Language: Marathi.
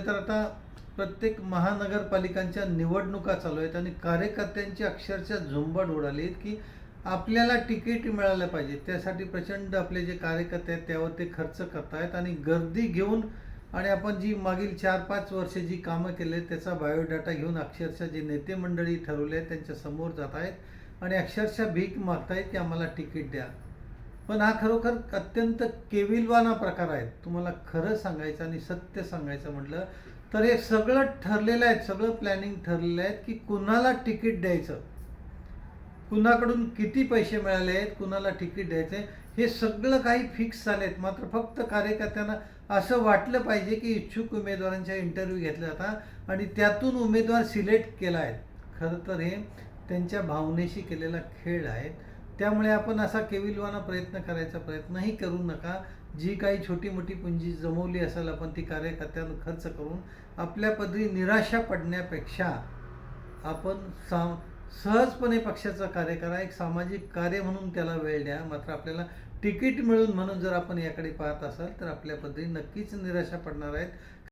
तर आता प्रत्येक महानगरपालिकांच्या निवडणुका चालू आहेत आणि कार्यकर्त्यांची अक्षरशः झुंबड उडाली की आपल्याला तिकीट मिळालं पाहिजे. त्यासाठी प्रचंड आपले जे कार्यकर्ते आहेत त्यावर ते खर्च करतायत आणि गर्दी घेऊन आणि आपण जी मागील 4-5 वर्षे जी कामं केली आहेत त्याचा बायोडाटा घेऊन अक्षरशः जे नेते मंडळी ठरवले आहेत त्यांच्या समोर जात आहेत आणि अक्षरशः भीक मागतायत की आम्हाला तिकीट द्या. पण हा खरोखर अत्यंत केविलवाणा प्रकार आहे. तुम्हाला खरं सांगायचं आणि सत्य सांगायचं म्हटलं तर हे सगळं ठरलेलं आहे, सगळं प्लॅनिंग ठरलेलं आहे की कुणाला तिकीट द्यायचं, कुणाकडून किती पैसे मिळाले आहेत, कुणाला तिकीट द्यायचं आहे, हे सगळं काही फिक्स झाले आहेत. मात्र फक्त कार्यकर्त्यांना असं वाटलं पाहिजे की इच्छुक उमेदवारांच्या इंटरव्ह्यू घेतला जाता आणि त्यातून उमेदवार सिलेक्ट केला आहे. खरं तर हे त्यांच्या भावनेशी केलेला खेळ आहे. त्यामुळे आपण असा केविलवाणा प्रयत्न करायचा प्रयत्नही करू नका. जी काही छोटी मोठी पुंजी जमवली असेल आपण ती कार्यकर्त्यांवर खर्च करून आपल्या पदरी निराशा पडण्यापेक्षा आपण सहजपणे पक्षाचं कार्य करा. एक सामाजिक कार्य म्हणून त्याला वेळ द्या. मात्र आपल्याला तिकीट मिळून म्हणून जर आपण याकडे पाहत असाल तर आपल्या पदरी नक्कीच निराशा पडणार आहेत.